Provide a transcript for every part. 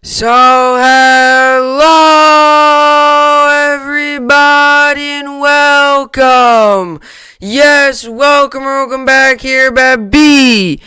So, hello everybody and welcome. Yes, welcome back here by BSN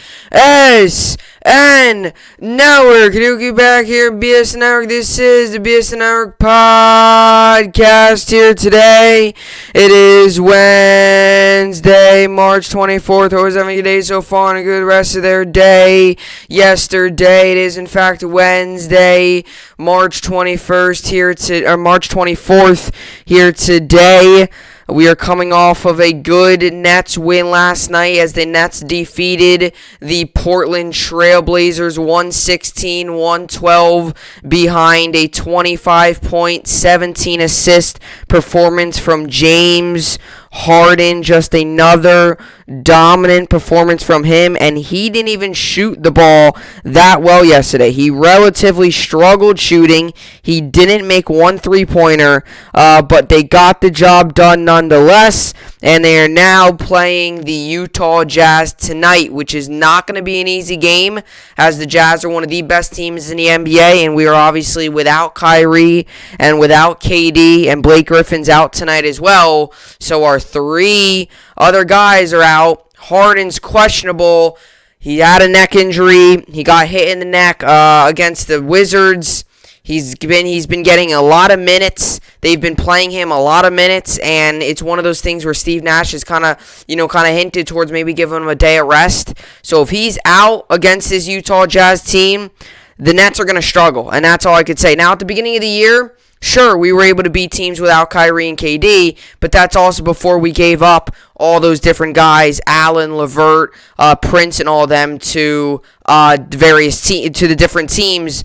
Network. Kaduki back here, BSN Network. This is the BSN Network podcast here today. It is Wednesday, March 24th. Always having a day so far and a good rest of their day. Yesterday, it is in fact Wednesday, March 21st March 24th here today. We are coming off of a good Nets win last night as the Nets defeated the Portland Trailblazers 116-112 behind a 25-point, 17-assist performance from James Harden. Just another dominant performance from him, and he didn't even shoot the ball that well yesterday. He relatively struggled shooting. He didn't make one three-pointer, but they got the job done nonetheless, and they are now playing the Utah Jazz tonight, which is not going to be an easy game, as the Jazz are one of the best teams in the NBA, and we are obviously without Kyrie and without KD, and Blake Griffin's out tonight as well, so our three other guys are out. Harden's questionable. He had a neck injury. He got hit in the neck against the Wizards. He's been getting a lot of minutes. They've been playing him a lot of minutes, and it's one of those things where Steve Nash has kind of hinted towards maybe giving him a day of rest. So if he's out against this Utah Jazz team, the Nets are going to struggle, and that's all I could say. Now, at the beginning of the year, sure, we were able to beat teams without Kyrie and KD, but that's also before we gave up all those different guys, Allen, LeVert, Prince, and all of them to the different teams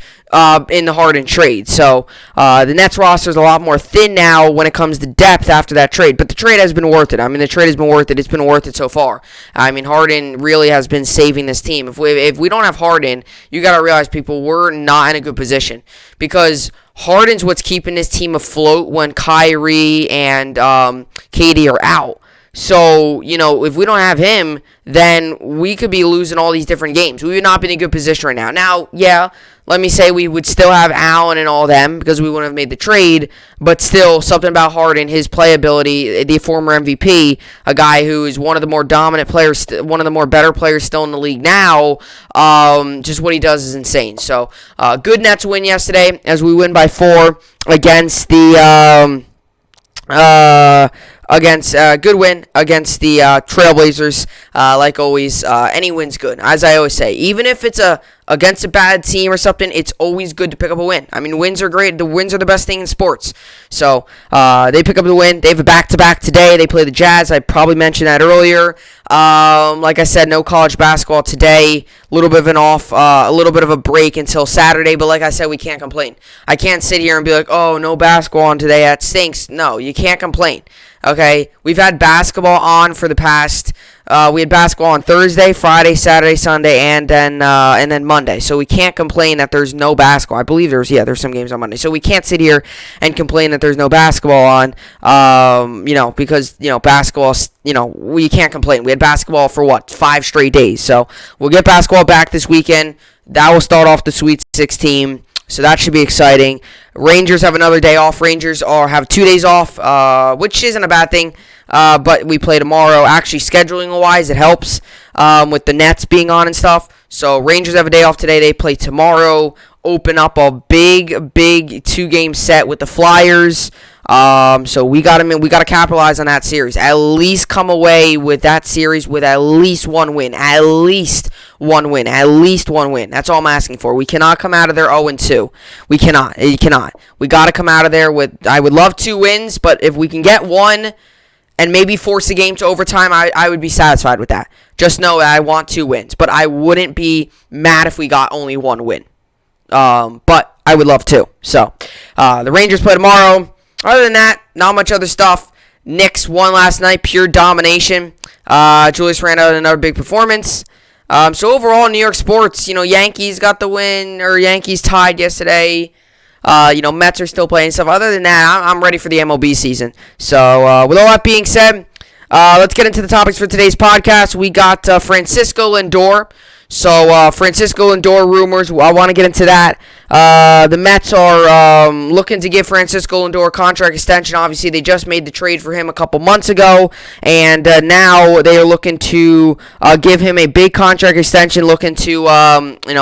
in the Harden trade. So the Nets roster is a lot more thin now when it comes to depth after that trade, but the trade has been worth it. I mean, the trade has been worth it. It's been worth it so far. I mean, Harden really has been saving this team. If we don't have Harden, you got to realize, people, we're not in a good position, because Harden's what's keeping this team afloat when Kyrie and KD are out. So, if we don't have him, then we could be losing all these different games. We would not be in a good position right now. Now, yeah, let me say we would still have Allen and all them because we wouldn't have made the trade, but still, something about Harden, his playability, the former MVP, a guy who is one of the more dominant players, one of the more better players still in the league now, just what he does is insane. So, good Nets win yesterday as we win by 4 against the good win against the Trailblazers. Like always, any win's good. As I always say, even if it's against a bad team or something, it's always good to pick up a win. I mean, wins are great. The wins are the best thing in sports. So they pick up the win. They have a back-to-back today. They play the Jazz. I probably mentioned that earlier. Like I said, no college basketball today. A little bit of a break until Saturday. But like I said, we can't complain. I can't sit here and be like, oh, no basketball on today. That stinks. No, you can't complain. Okay, we've had basketball on for the past. We had basketball on Thursday, Friday, Saturday, Sunday, and then Monday. So we can't complain that there's no basketball. I believe there's some games on Monday. So we can't sit here and complain that there's no basketball on. Because basketball. We can't complain. We had basketball for 5 straight days. So we'll get basketball back this weekend. That will start off the Sweet 16. So that should be exciting. Rangers have another day off. Rangers have 2 days off, which isn't a bad thing. But we play tomorrow. Actually, scheduling-wise, it helps with the Nets being on and stuff. So Rangers have a day off today. They play tomorrow. Open up a big 2-game set with the Flyers. So we got to capitalize on that series. At least come away with that series with at least one win. At least one win. That's all I'm asking for. We cannot come out of there 0-2. We cannot. You cannot. We got to come out of there with, I would love 2 wins, but if we can get one and maybe force the game to overtime, I would be satisfied with that. Just know that I want 2 wins, but I wouldn't be mad if we got only 1 win. But I would love 2. So, the Rangers play tomorrow. Other than that, not much other stuff. Knicks won last night, pure domination. Julius Randle had another big performance. So overall, New York sports, Yankees got the win, or Yankees tied yesterday. Mets are still playing stuff. Other than that, I'm ready for the MLB season. So with all that being said, let's get into the topics for today's podcast. We got Francisco Lindor. So, Francisco Lindor rumors, I want to get into that. The Mets are looking to give Francisco Lindor a contract extension. Obviously, they just made the trade for him a couple months ago, and now they are looking to give him a big contract extension, looking to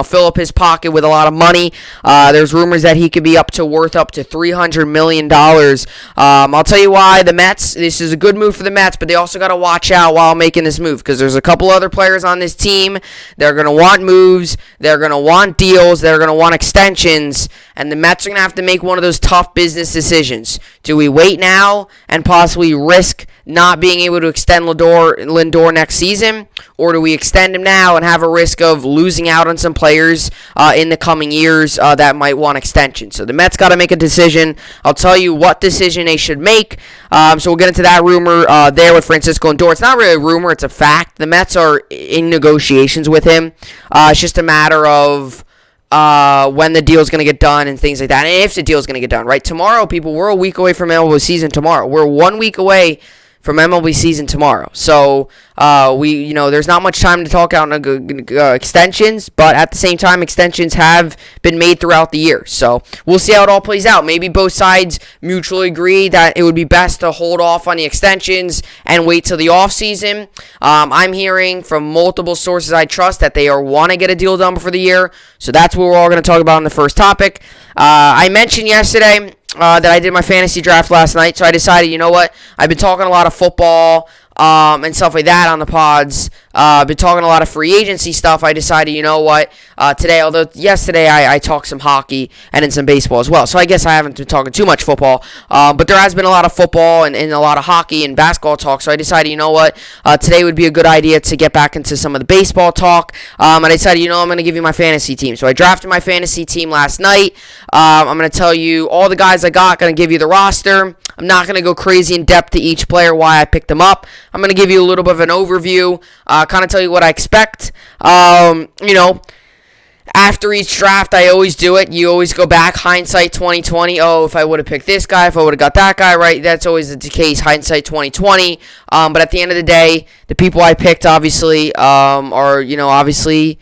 fill up his pocket with a lot of money. There's rumors that he could be worth up to $300 million. I'll tell you why the Mets, this is a good move for the Mets, but they also got to watch out while making this move, because there's a couple other players on this team. They're going to want moves, they're going to want deals, they're going to want extensions, and the Mets are going to have to make one of those tough business decisions. Do we wait now and possibly risk not being able to extend Lindor next season, or do we extend him now and have a risk of losing out on some players in the coming years that might want extensions? So the Mets got to make a decision. I'll tell you what decision they should make. So we'll get into that rumor there with Francisco Lindor. It's not really a rumor, it's a fact. The Mets are in negotiations with him. It's just a matter of when the deal is going to get done and things like that, and if the deal is going to get done. Right, tomorrow, people, we're a week away from MLB season tomorrow. We're 1 week away from MLB season tomorrow. So there's not much time to talk out extensions, but at the same time, extensions have been made throughout the year. So we'll see how it all plays out. Maybe both sides mutually agree that it would be best to hold off on the extensions and wait till the offseason. I'm hearing from multiple sources I trust that they want to get a deal done before the year. So that's what we're all going to talk about in the first topic. I mentioned yesterday that I did my fantasy draft last night, so I decided, you know what, I've been talking a lot of football and stuff like that on the pods. Been talking a lot of free agency stuff. I decided, you know what, today, although yesterday I talked some hockey and then some baseball as well, so I guess I haven't been talking too much football, but there has been a lot of football and a lot of hockey and basketball talk, so I decided, you know what, today would be a good idea to get back into some of the baseball talk, and I decided, I'm going to give you my fantasy team. So I drafted my fantasy team last night. I'm going to tell you all the guys I got, going to give you the roster. I'm not going to go crazy in depth to each player, why I picked them up. I'm going to give you a little bit of an overview, kind of tell you what I expect. After each draft, I always do it. You always go back, hindsight 2020. Oh, if I would have picked this guy, if I would have got that guy, right? That's always the case, hindsight 2020. But at the end of the day, the people I picked, obviously, are, obviously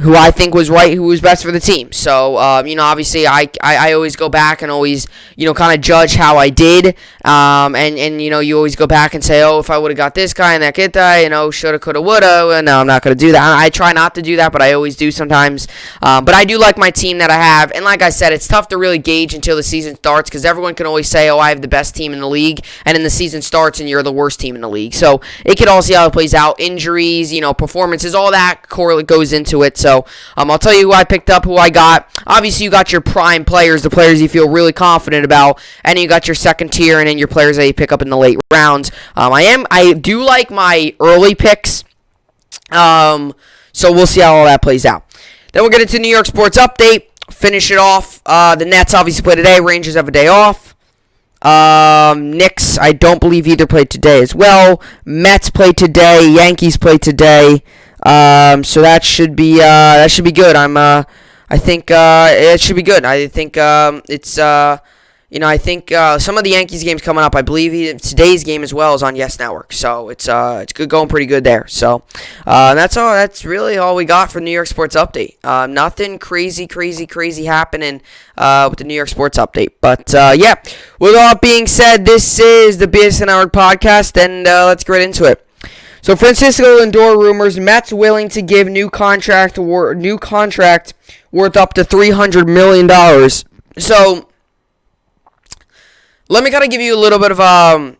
who I think was right, who was best for the team. So, obviously, I always go back and always, kind of judge how I did. And you always go back and say, oh, if I would have got this guy and that guy, shoulda, coulda, woulda. No, I'm not going to do that. I try not to do that, but I always do sometimes. But I do like my team that I have. And like I said, it's tough to really gauge until the season starts, because everyone can always say, oh, I have the best team in the league. And then the season starts and you're the worst team in the league. So it can all see how it plays out. Injuries, performances, all that goes into it. So I'll tell you who I picked up, who I got. Obviously, you got your prime players, the players you feel really confident about, and you got your second tier, and then your players that you pick up in the late rounds. I do like my early picks, so we'll see how all that plays out. Then we'll get into New York Sports Update, finish it off. The Nets obviously play today. Rangers have a day off. Knicks, I don't believe either played today as well. Mets play today. Yankees play today. So that should be good. I think it should be good. I think it's I think some of the Yankees games coming up. I believe today's game as well is on Yes Network. So it's good, going pretty good there. So that's all. That's really all we got for New York Sports Update. Nothing crazy happening with the New York Sports Update. But yeah, with all that being said, this is the BSN podcast, and let's get right into it. So Francisco Lindor rumors, Mets willing to give new contract worth up to $300 million. So let me kind of give you a little bit of an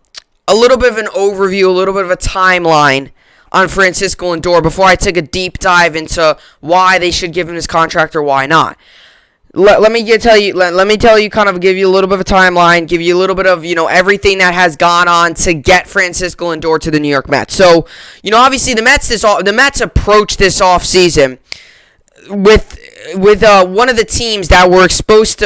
overview, a little bit of a timeline on Francisco Lindor before I take a deep dive into why they should give him this contract or why not. Let me tell you, kind of give you a little bit of a timeline, give you a little bit of, everything that has gone on to get Francisco Lindor to the New York Mets. So, obviously the Mets approached this offseason with with one of the teams that were supposed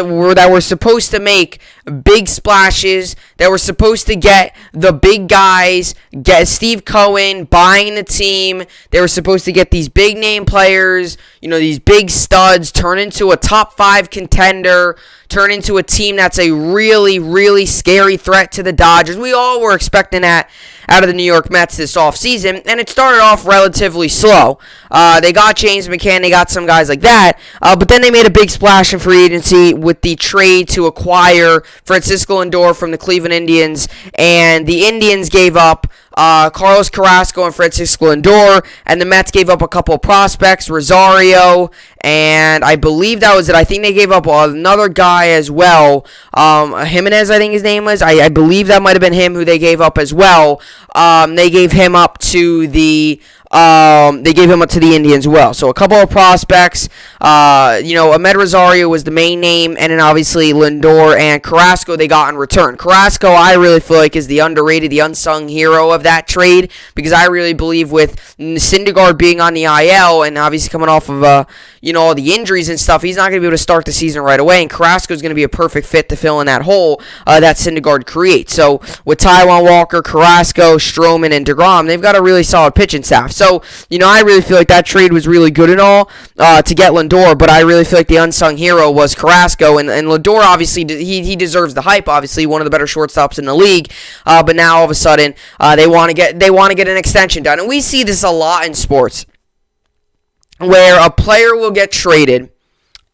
to make big splashes, that were supposed to get the big guys, get Steve Cohen buying the team. They were supposed to get these big name players, these big studs, turn into a top 5 contender, turn into a team that's a really, really scary threat to the Dodgers. We all were expecting that out of the New York Mets this offseason, and it started off relatively slow. They got James McCann, they got some guys like that, but then they made a big splash in free agency with the trade to acquire Francisco Lindor from the Cleveland Indians, and the Indians gave up Carlos Carrasco and Francisco Lindor, and the Mets gave up a couple of prospects, Rosario, and I believe that was it. I think they gave up another guy as well, Jimenez, I think his name was. I believe that might have been him who they gave up as well. They gave him up to the Indians as well. So a couple of prospects. Ahmed Rosario was the main name, and then obviously Lindor and Carrasco they got in return. Carrasco, I really feel like, is the underrated, the unsung hero of that trade, because I really believe with Syndergaard being on the IL and obviously coming off of all the injuries and stuff, he's not going to be able to start the season right away, and Carrasco is going to be a perfect fit to fill in that hole that Syndergaard creates. So with Taijuan Walker, Carrasco, Stroman, and DeGrom, they've got a really solid pitching staff. So, I really feel like that trade was really good and all to get Lindor, but I really feel like the unsung hero was Carrasco, and Lindor, obviously, he deserves the hype, obviously, one of the better shortstops in the league, but now all of a sudden, they want to get an extension done, and we see this a lot in sports, where a player will get traded,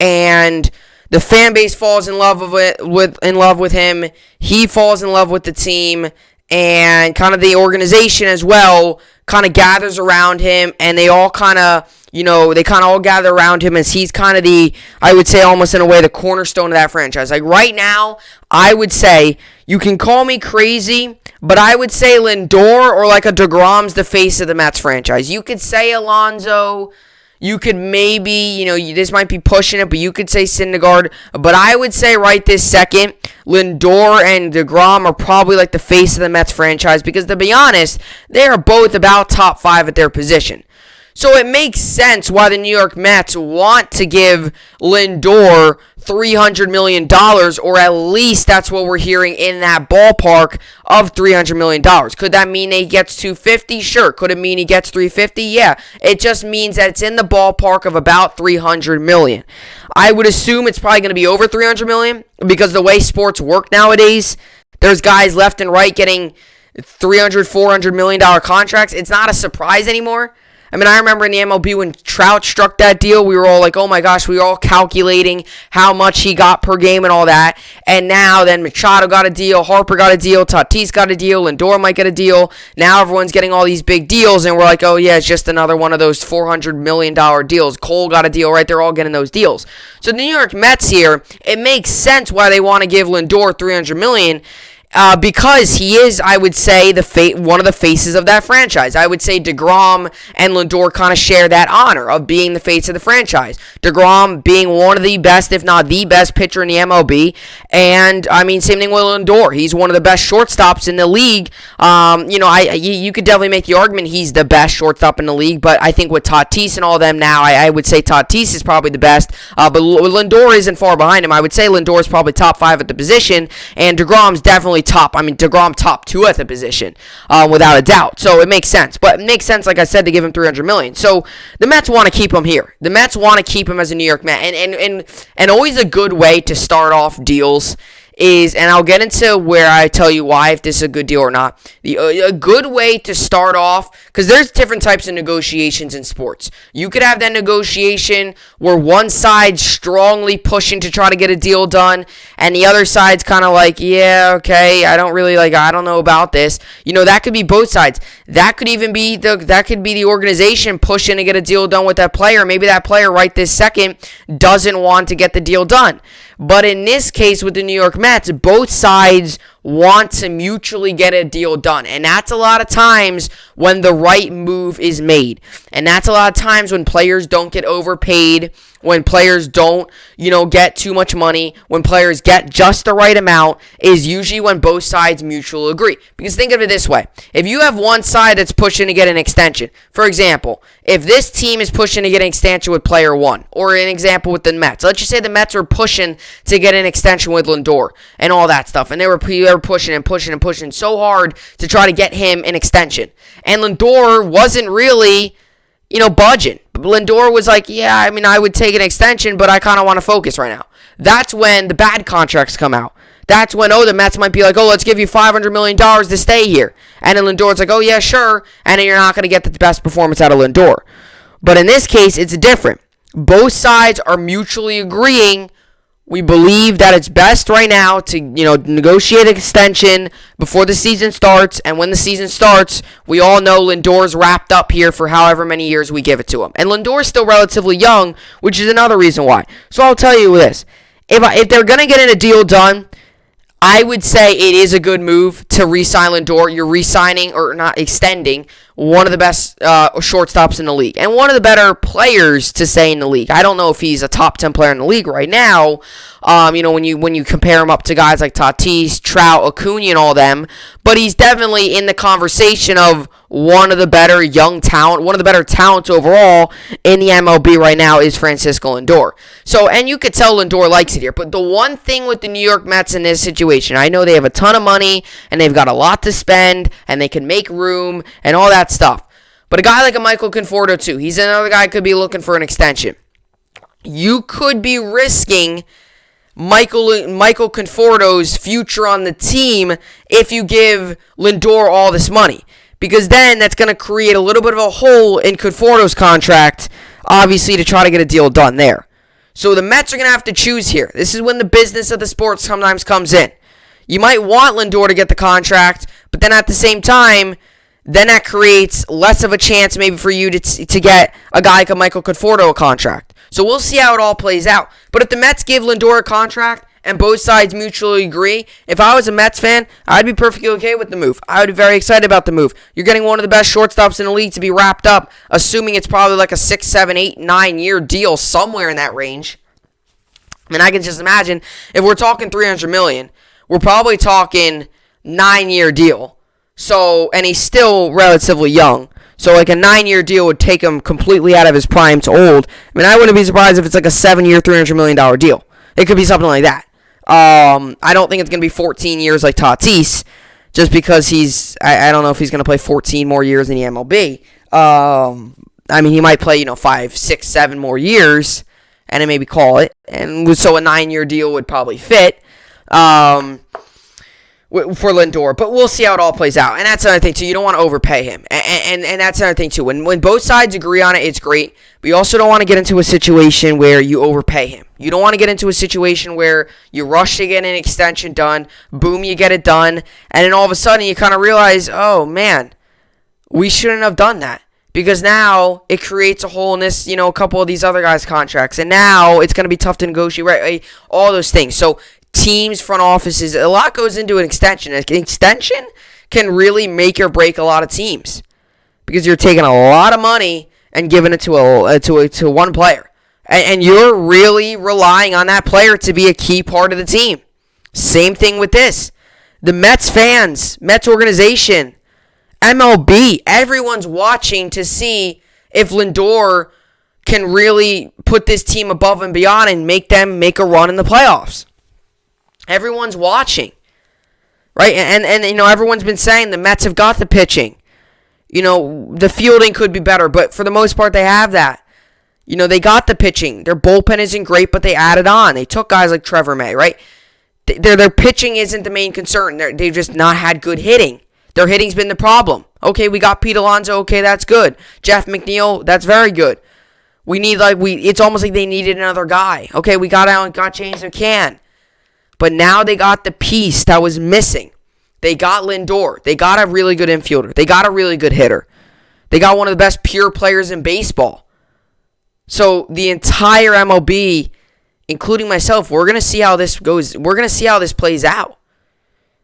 and the fan base falls in love with him, he falls in love with the team, and kind of the organization as well kind of gathers around him, and they all kind of, all gather around him as he's kind of I would say almost in a way, the cornerstone of that franchise. Like right now, I would say, you can call me crazy, but I would say Lindor or like a DeGrom's the face of the Mets franchise. You could say Alonso. You could maybe, this might be pushing it, but you could say Syndergaard. But I would say right this second, Lindor and DeGrom are probably like the face of the Mets franchise, because to be honest, they are both about top 5 at their position. So it makes sense why the New York Mets want to give Lindor $300 million, or at least that's what we're hearing in that ballpark of $300 million. Could that mean he gets $250? Sure. Could it mean he gets $350? Yeah. It just means that it's in the ballpark of about $300 million. I would assume it's probably going to be over $300 million, because the way sports work nowadays, there's guys left and right getting $300, $400 million contracts. It's not a surprise anymore. I mean, I remember in the MLB when Trout struck that deal, we were all like, oh my gosh, we were all calculating how much he got per game and all that. And now then Machado got a deal, Harper got a deal, Tatis got a deal, Lindor might get a deal. Now everyone's getting all these big deals, and we're like, oh yeah, it's just another one of those $400 million deals. Cole got a deal, right? They're all getting those deals. So the New York Mets here, it makes sense why they want to give Lindor $300 million. Because he is, I would say, one of the faces of that franchise. I would say DeGrom and Lindor kind of share that honor of being the face of the franchise. DeGrom being one of the best, if not the best pitcher in the MLB. And, I mean, same thing with Lindor. He's one of the best shortstops in the league. You could definitely make the argument he's the best shortstop in the league. But I think with Tatis and all them now, I would say Tatis is probably the best. But Lindor isn't far behind him. I would say Lindor is probably top 5 at the position. And DeGrom's definitely DeGrom top 2 at the position, without a doubt. So it makes sense. But it makes sense, like I said, to give him $300 million. So the Mets want to keep him here. The Mets want to keep him as a New York Met. And always a good way to start off deals is, and I'll get into where I tell you why, if this is a good deal or not. A good way to start off, because there's different types of negotiations in sports. You could have that negotiation where one side's strongly pushing to try to get a deal done, and the other side's kind of like, yeah, okay, I don't know about this. That could be both sides. That could even be the organization pushing to get a deal done with that player. Maybe that player right this second doesn't want to get the deal done. But in this case with the New York Mets, both sides want to mutually get a deal done. And that's a lot of times when the right move is made. And that's a lot of times when players don't get overpaid, when players don't, get too much money, when players get just the right amount, is usually when both sides mutually agree. Because think of it this way. If you have one side that's pushing to get an extension, for example, if this team is pushing to get an extension with player one, or an example with the Mets, let's just say the Mets were pushing to get an extension with Lindor and all that stuff, and they were pushing and pushing and pushing so hard to try to get him an extension. And Lindor wasn't really, budging. Lindor was like, yeah, I would take an extension, but I kind of want to focus right now. That's when the bad contracts come out. That's when, the Mets might be like, let's give you $500 million to stay here. And then Lindor's like, yeah, sure. And then you're not going to get the best performance out of Lindor. But in this case, it's different. Both sides are mutually agreeing. We believe that it's best right now to, negotiate an extension before the season starts. And when the season starts, we all know Lindor's wrapped up here for however many years we give it to him. And Lindor's still relatively young, which is another reason why. So I'll tell you this. If they're going to get a deal done, I would say it is a good move to re-sign Lindor. You're re-signing, or not extending, one of the best shortstops in the league. And one of the better players to say in the league. I don't know if he's a top 10 player in the league right now, when you compare him up to guys like Tatis, Trout, Acuna, and all them. But he's definitely in the conversation of one of the better young talent, one of the better talents overall in the MLB right now is Francisco Lindor. So, and you could tell Lindor likes it here. But the one thing with the New York Mets in this situation, I know they have a ton of money, and they've got a lot to spend, and they can make room, and all that stuff. But a guy like a Michael Conforto, too, he's another guy who could be looking for an extension. You could be risking Michael Conforto's future on the team if you give Lindor all this money. Because then that's going to create a little bit of a hole in Conforto's contract, obviously, to try to get a deal done there. So the Mets are going to have to choose here. This is when the business of the sport sometimes comes in. You might want Lindor to get the contract, but then at the same time, then that creates less of a chance maybe for you to get a guy like a Michael Conforto a contract. So we'll see how it all plays out. But if the Mets give Lindor a contract and both sides mutually agree, if I was a Mets fan, I'd be perfectly okay with the move. I would be very excited about the move. You're getting one of the best shortstops in the league to be wrapped up, assuming it's probably like a 6, 7, 8, 9-year deal, somewhere in that range. I can just imagine, if we're talking $300 million, we're probably talking 9-year deal. So, and he's still relatively young. So, like, a 9-year deal would take him completely out of his prime to old. I wouldn't be surprised if it's like a 7-year, $300 million deal. It could be something like that. I don't think it's going to be 14 years like Tatis, just because I don't know if he's going to play 14 more years in the MLB. He might play, 5, 6, 7 more years, and then maybe call it. And so a 9-year deal would probably fit. For Lindor, but we'll see how it all plays out. And that's another thing, too. You don't want to overpay him. And that's another thing, too. When both sides agree on it, it's great. But you also don't want to get into a situation where you overpay him. You don't want to get into a situation where you rush to get an extension done, boom, you get it done, and then all of a sudden you kind of realize, oh, man, we shouldn't have done that. Because now it creates a hole in this, a couple of these other guys' contracts. And now it's going to be tough to negotiate, right? All those things. So teams, front offices, a lot goes into an extension. An extension can really make or break a lot of teams because you're taking a lot of money and giving it to one player, and you're really relying on that player to be a key part of the team. Same thing with this. The Mets fans, Mets organization, MLB, everyone's watching to see if Lindor can really put this team above and beyond and make them make a run in the playoffs. Everyone's watching, right? And everyone's been saying the Mets have got the pitching. The fielding could be better, but for the most part, they have that. They got the pitching. Their bullpen isn't great, but they added on. They took guys like Trevor May, right? Their pitching isn't the main concern. They've just not had good hitting. Their hitting's been the problem. Okay, we got Pete Alonso. Okay, that's good. Jeff McNeil, that's very good. It's almost like they needed another guy. Okay, we got James McCann. But now they got the piece that was missing. They got Lindor. They got a really good infielder. They got a really good hitter. They got one of the best pure players in baseball. So the entire MLB, including myself, we're going to see how this goes. We're going to see how this plays out.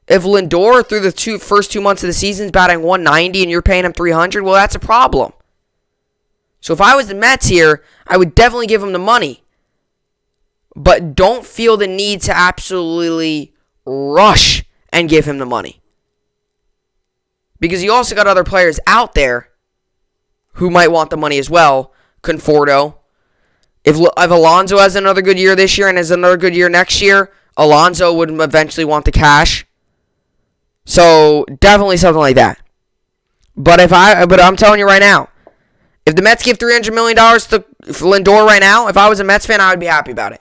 If Lindor, through the first 2 months of the season, is batting 190 and you're paying him 300, well, that's a problem. So if I was the Mets here, I would definitely give him the money. but don't feel the need to absolutely rush and give him the money. Because you also got other players out there who might want the money as well. Conforto. If Alonso has another good year this year and has another good year next year, Alonso would eventually want the cash. So definitely something like that. But I'm telling you right now, if the Mets give $300 million to Lindor right now, if I was a Mets fan, I would be happy about it.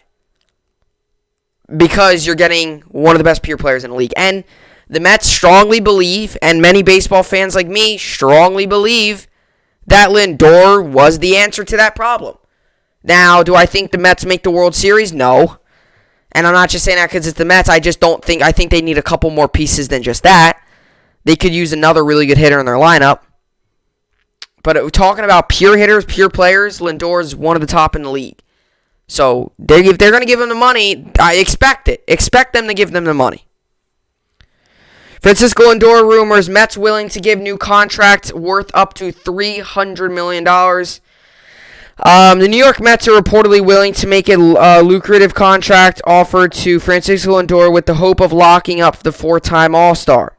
Because you're getting one of the best pure players in the league. And the Mets strongly believe, and many baseball fans like me strongly believe, that Lindor was the answer to that problem. Now, do I think the Mets make the World Series? No. And I'm not just saying that because it's the Mets. I think they need a couple more pieces than just that. They could use another really good hitter in their lineup. But talking about pure hitters, pure players, Lindor is one of the top in the league. So if they're going to give him the money, I expect it. Expect them to give them the money. Francisco Lindor rumors Mets willing to give new contract worth up to $300 million. The New York Mets are reportedly willing to make a lucrative contract offer to Francisco Lindor with the hope of locking up the four-time All-Star.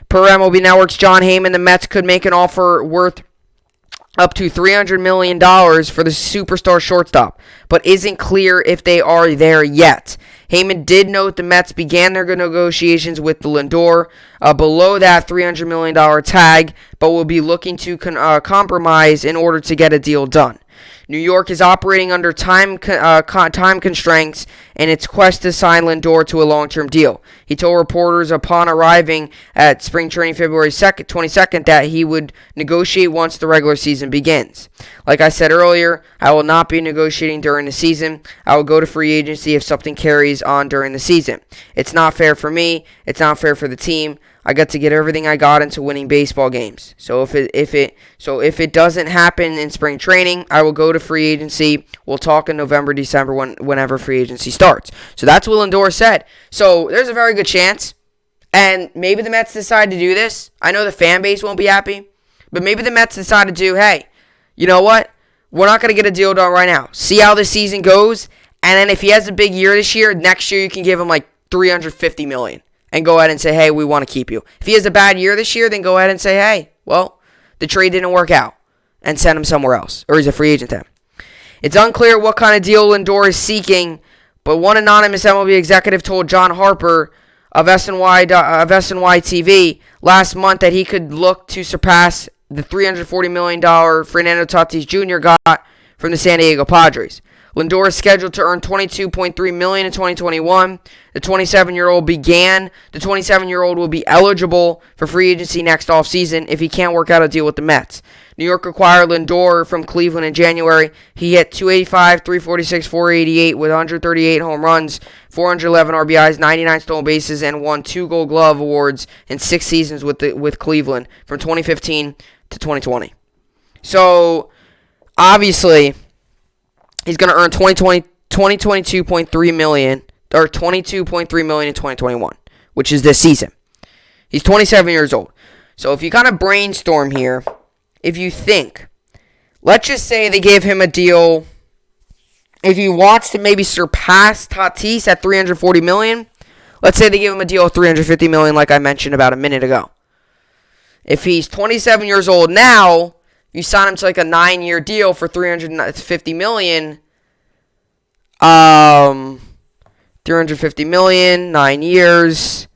Per MLB Network's John Heyman, the Mets could make an offer worth up to $300 million for the superstar shortstop, but isn't clear if they are there yet. Heyman did note the Mets began their negotiations with the Lindor below that $300 million tag, but will be looking to compromise in order to get a deal done. New York is operating under time constraints in its quest to sign Lindor to a long-term deal. He told reporters upon arriving at spring training February 22nd that he would negotiate once the regular season begins. Like I said earlier, I will not be negotiating during the season. I will go to free agency if something carries on during the season. It's not fair for me. It's not fair for the team. I got to get everything I got into winning baseball games. So if it doesn't happen in spring training, I will go to free agency. We'll talk in November, December, whenever free agency starts. So that's what Lindor said. So there's a very good chance, and maybe the Mets decide to do this. I know the fan base won't be happy, but maybe the Mets decide to do, hey, you know what? We're not going to get a deal done right now. See how the season goes, and then if he has a big year this year, next year you can give him like $350 million. And go ahead and say, hey, we want to keep you. If he has a bad year this year, then go ahead and say, hey, well, the trade didn't work out. And send him somewhere else. Or he's a free agent then. It's unclear what kind of deal Lindor is seeking, but one anonymous MLB executive told John Harper of SNY TV last month that he could look to surpass the $340 million Fernando Tatis Jr. got from the San Diego Padres. Lindor is scheduled to earn $22.3 million in 2021. The 27-year-old will be eligible for free agency next offseason if he can't work out a deal with the Mets. New York acquired Lindor from Cleveland in January. He hit .285, .346, .488 with 138 home runs, 411 RBIs, 99 stolen bases, and won 2 Gold Glove awards in 6 seasons with Cleveland from 2015 to 2020. So, obviously, he's going to earn $22.3 million or $22.3 million in 2021, which is this season. He's 27 years old. So if you kind of brainstorm here, if you think, let's just say they gave him a deal, if he wants to maybe surpass Tatis at $340 million, let's say they give him a deal of $350 million like I mentioned about a minute ago. If he's 27 years old now, you sign him to like a 9-year deal for $350 million. $350 million, 9 years.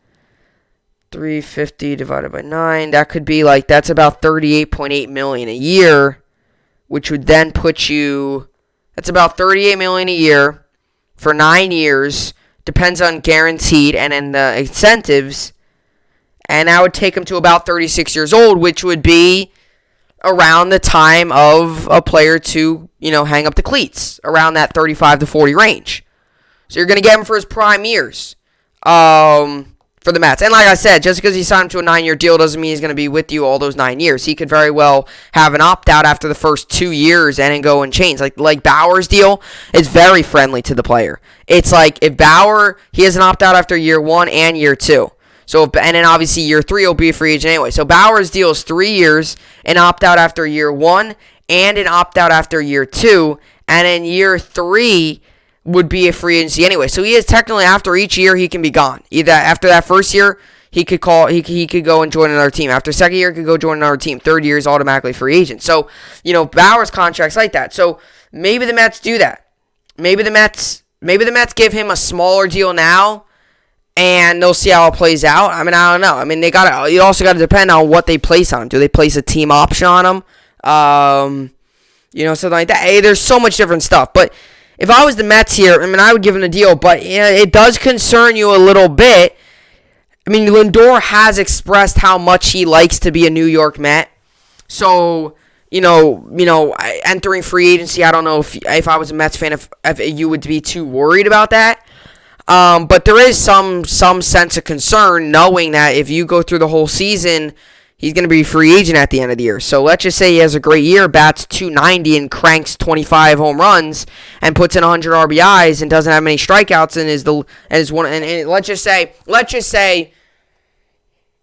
350 divided by 9. That could be like, that's about $38.8 million a year, which would then put you, that's about $38 million a year for 9 years. Depends on guaranteed and then the incentives. And that would take him to about 36 years old, which would be around the time of a player to, hang up the cleats, around that 35 to 40 range. So you're going to get him for his prime years for the Mets. And like I said, just because he signed him to a 9-year deal doesn't mean he's going to be with you all those 9 years. He could very well have an opt-out after the first 2 years and then go and change. Like Bauer's deal is very friendly to the player. It's like if Bauer, he has an opt-out after year 1 and year 2. And then obviously year 3 will be a free agent anyway. So Bauer's deal is 3 years, an opt-out after year 1, and an opt-out after year 2. And in year 3 would be a free agency anyway. So he is technically, after each year, he can be gone. Either after that first year, he could go and join another team. After second year, he could go join another team. Third year is automatically free agent. So, Bauer's contract's like that. So maybe the Mets do that. Maybe the Mets give him a smaller deal now, and they'll see how it plays out. I don't know. You also got to depend on what they place on him. Do they place a team option on him? Something like that. Hey, there's so much different stuff. But if I was the Mets here, I would give him a deal. But it does concern you a little bit. Lindor has expressed how much he likes to be a New York Met. So, entering free agency, I don't know if I was a Mets fan, if you would be too worried about that. But there is some sense of concern knowing that if you go through the whole season, he's going to be a free agent at the end of the year. So let's just say he has a great year, bats .290 and cranks 25 home runs and puts in 100 RBIs and doesn't have many strikeouts and let's just say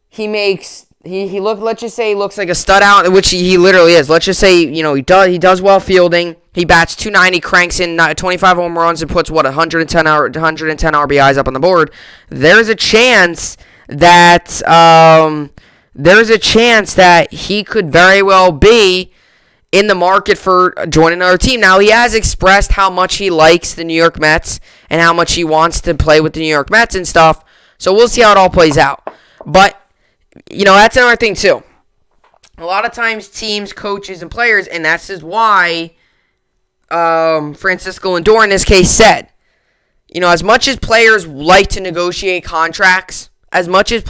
he makes let's just say he looks like a stud out, which he literally is. Let's just say he does well fielding. He bats .290, cranks in 25 home runs, and puts 110 RBIs up on the board. There's a chance that he could very well be in the market for joining another team. Now, he has expressed how much he likes the New York Mets and how much he wants to play with the New York Mets and stuff. So we'll see how it all plays out. But that's another thing too. A lot of times teams, coaches, and players, and that's just why Francisco Lindor in this case said, as much as players like to negotiate contracts, as much as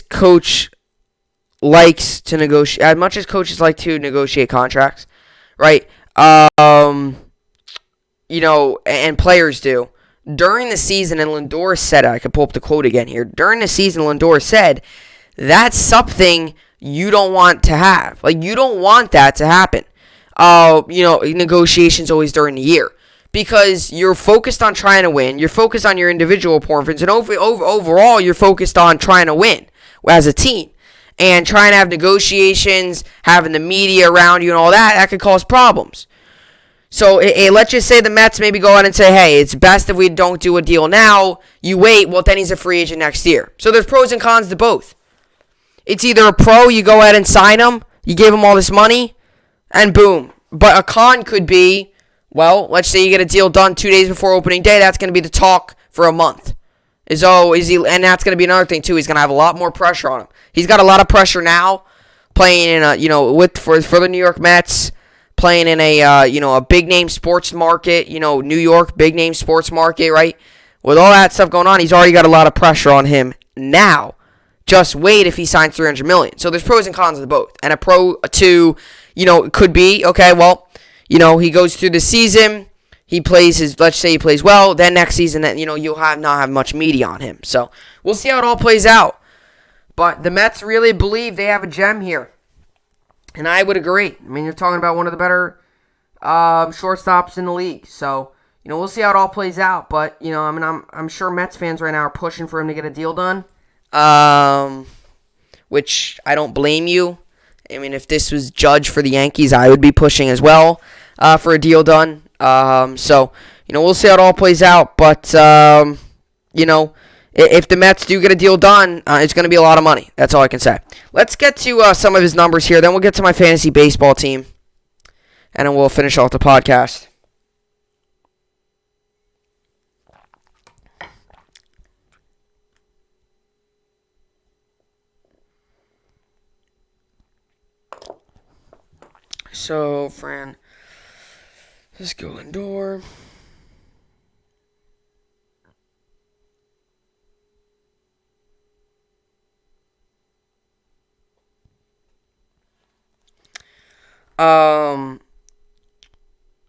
coach likes to negotiate, as much as coaches like to negotiate contracts, right? And players do. During the season, and Lindor said, I could pull up the quote again here. During the season, Lindor said, that's something you don't want to have. You don't want that to happen. Negotiations always during the year. Because you're focused on trying to win. You're focused on your individual performance. And overall, you're focused on trying to win as a team. And trying to have negotiations, having the media around you and all that could cause problems. So let's just say the Mets maybe go out and say, hey, it's best if we don't do a deal now. You wait, well, then he's a free agent next year. So there's pros and cons to both. It's either a pro, you go ahead and sign him, you give him all this money, and boom. But a con could be, well, let's say you get a deal done 2 days before opening day. That's going to be the talk for a month. And that's going to be another thing, too. He's going to have a lot more pressure on him. He's got a lot of pressure now playing in for the New York Mets. Playing in a big name sports market, New York big name sports market, right? With all that stuff going on, he's already got a lot of pressure on him now. Just wait if he signs $300 million. So there's pros and cons of both. And a pro to, could be, okay, well, he goes through the season, let's say he plays well, then next season, you'll not have much media on him. So we'll see how it all plays out. But the Mets really believe they have a gem here. And I would agree. You're talking about one of the better shortstops in the league. So, we'll see how it all plays out. But, I'm sure Mets fans right now are pushing for him to get a deal done. Which I don't blame you. If this was Judge for the Yankees, I would be pushing as well for a deal done. So, we'll see how it all plays out. But, if the Mets do get a deal done, it's going to be a lot of money. That's all I can say. Let's get to some of his numbers here. Then we'll get to my fantasy baseball team. And then we'll finish off the podcast. So, Fran, let's go Lindor.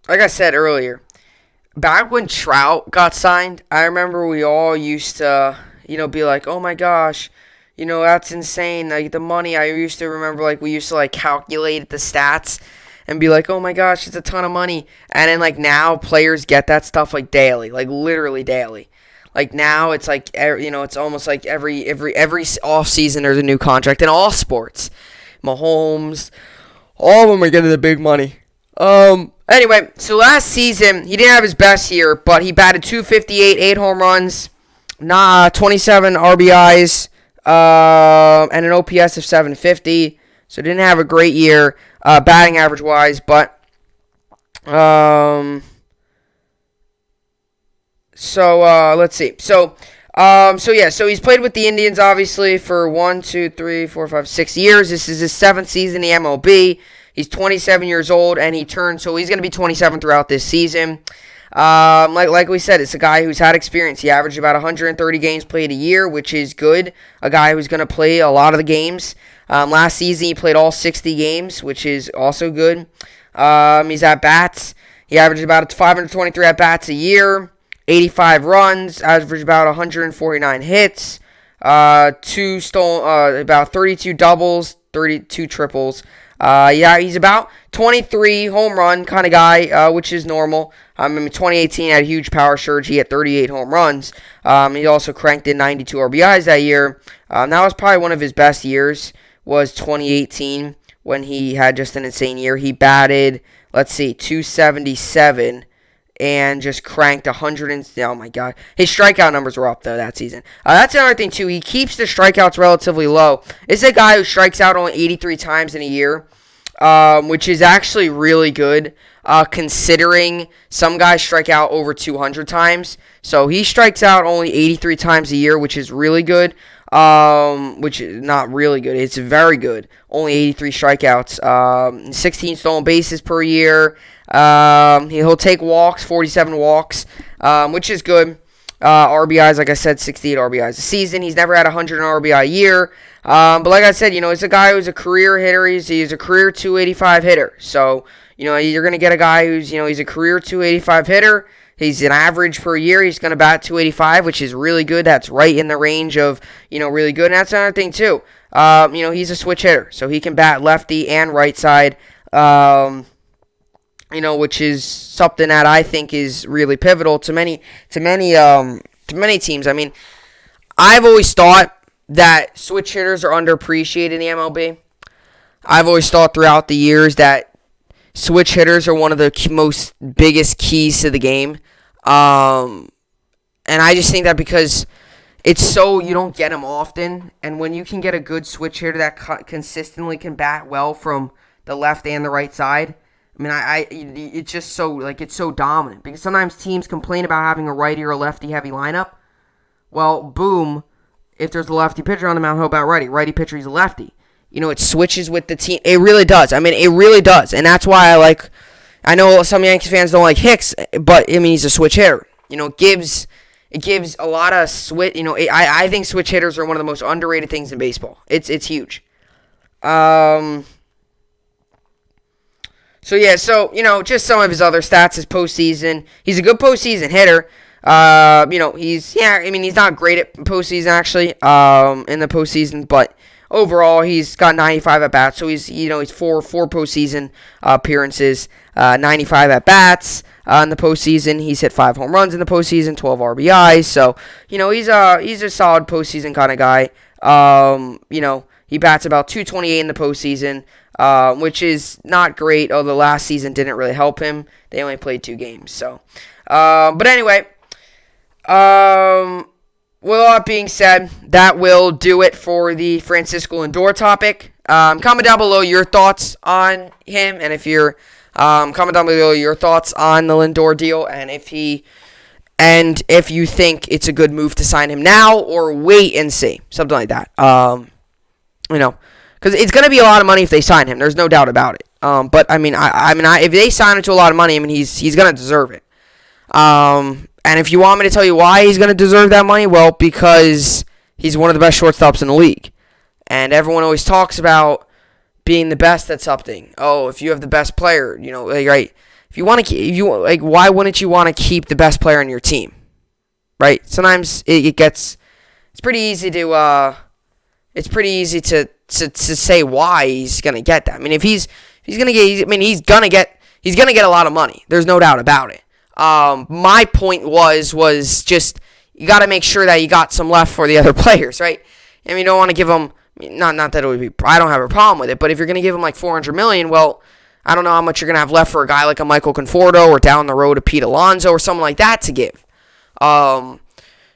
Like I said earlier, back when Trout got signed, I remember we all used to, be like, oh my gosh, that's insane. Like the money, I used to remember, we used to calculate the stats and be like, oh my gosh, it's a ton of money. And then now players get that stuff daily, literally daily. Now it's it's almost like every off season there's a new contract in all sports. Mahomes, All of them are getting the big money. Anyway, so last season, he didn't have his best year, but he batted .258, 8 home runs, 27 RBIs, and an OPS of .750. So didn't have a great year, batting average-wise, but let's see. So he's played with the Indians, obviously, for 6 years. This is his 7th season in the MLB. He's 27 years old, and he's going to be 27 throughout this season. Like we said, it's a guy who's had experience. He averaged about 130 games played a year, which is good. A guy who's going to play a lot of the games. Last season, he played all 60 games, which is also good. He's at bats. He averaged about 523 at bats a year, 85 runs, averaged about 149 hits, about 32 doubles, 32 triples. He's about 23 home run kind of guy, which is normal. In 2018, had a huge power surge. He had 38 home runs. He also cranked in 92 RBIs that year. That was probably one of his best years, was 2018, when he had just an insane year. He batted, 277 and just cranked 100 oh my god. His strikeout numbers were up, though, that season. That's another thing, too. He keeps the strikeouts relatively low. This is a guy who strikes out only 83 times in a year, which is actually really good, considering some guys strike out over 200 times. So he strikes out only 83 times a year, which is really good. Which is not really good. It's very good. Only 83 strikeouts. 16 stolen bases per year. He'll take walks, 47 walks, which is good. RBIs, like I said, 68 RBIs a season. He's never had 100 RBI a year. But like I said, he's a guy who's a career hitter. He's a career 285 hitter. So, you're going to get a guy who's, he's a career 285 hitter. He's an average per year. He's going to bat 285, which is really good. That's right in the range of, really good. And that's another thing, too. He's a switch hitter. So he can bat lefty and right side, which is something that I think is really pivotal to many teams. I mean, I've always thought that switch hitters are underappreciated in the MLB. I've always thought throughout the years that switch hitters are one of the most biggest keys to the game. And I just think that because it's so, you don't get them often, and when you can get a good switch hitter that consistently can bat well from the left and the right side, I mean, it's just so, it's so dominant. Because sometimes teams complain about having a righty or a lefty heavy lineup. Well, boom, if there's a lefty pitcher on the mound, how about righty? Righty pitcher, he's a lefty. It switches with the team. It really does. I mean, it really does. And that's why I know some Yankees fans don't like Hicks, but, he's a switch hitter. It gives a lot of switch. I think switch hitters are one of the most underrated things in baseball. It's huge. So just some of his other stats, his postseason. He's a good postseason hitter. He's not great at postseason, actually, in the postseason, but overall, he's got 95 at bats. So he's four postseason appearances, 95 at bats in the postseason. He's hit 5 home runs in the postseason, 12 RBIs. So he's a solid postseason kind of guy. He bats about 228 in the postseason, which is not great. Although last season didn't really help him. They only played 2 games. So, but anyway, with all that being said, that will do it for the Francisco Lindor topic. Comment down below your thoughts on him, and if you're comment down below your thoughts on the Lindor deal, and if you think it's a good move to sign him now or wait and see, something like that. Because it's going to be a lot of money if they sign him. There's no doubt about it. But if they sign him to a lot of money, he's going to deserve it. And if you want me to tell you why he's going to deserve that money, well, because he's one of the best shortstops in the league. And everyone always talks about being the best at something. Oh, if you have the best player, right? Why wouldn't you want to keep the best player on your team? Right? Sometimes it's pretty easy to say why he's going to get that. I mean, he's going to get a lot of money. There's no doubt about it. My point was just you got to make sure that you got some left for the other players, right? You don't want to give them not that it would be, I don't have a problem with it, but if you're going to give him like $400 million, well, I don't know how much you're going to have left for a guy like a Michael Conforto or down the road a Pete Alonso or something like that to give.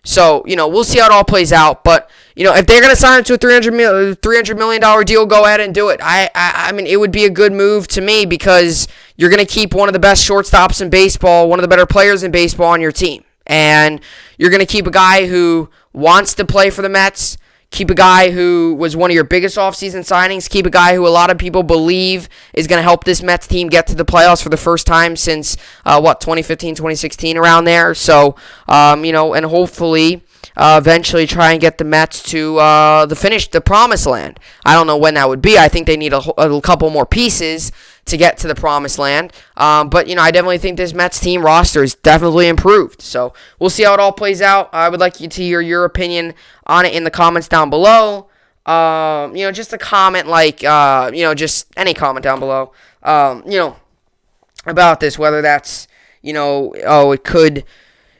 So, we'll see how it all plays out. But, if they're going to sign him to a $300 million deal, go ahead and do it. I mean, it would be a good move to me because you're going to keep one of the best shortstops in baseball, one of the better players in baseball on your team. And you're going to keep a guy who wants to play for the Mets, keep a guy who was one of your biggest offseason signings, keep a guy who a lot of people believe is going to help this Mets team get to the playoffs for the first time since, 2015, 2016, around there. So, and hopefully eventually try and get the Mets to the promised land. I don't know when that would be. I think they need a couple more pieces to get to the promised land. But, I definitely think this Mets team roster is definitely improved. So we'll see how it all plays out. I would like you to hear your opinion on it in the comments down below. Just a comment just any comment down below, about this, whether that's, it could,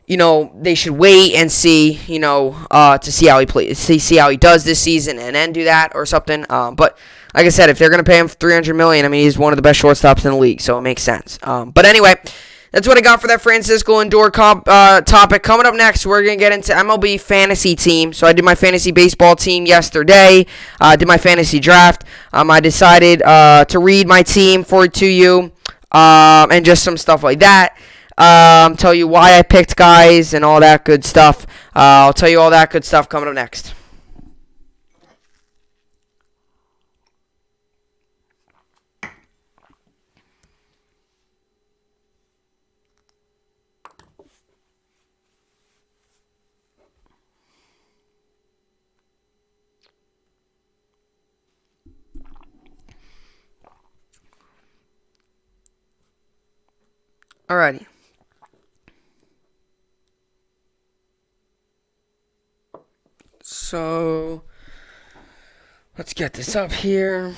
they should wait and see, to see how he plays, see how he does this season and then do that or something. But like I said, if they're going to pay him $300 million, I mean, he's one of the best shortstops in the league, so it makes sense. But anyway, that's what I got for that Francisco Lindor topic. Coming up next, we're going to get into MLB fantasy team. So I did my fantasy baseball team yesterday. I did my fantasy draft. I decided to read my team to you and just some stuff like that. Tell you why I picked guys and all that good stuff. I'll tell you all that good stuff coming up next. Alrighty. So, let's get this up here.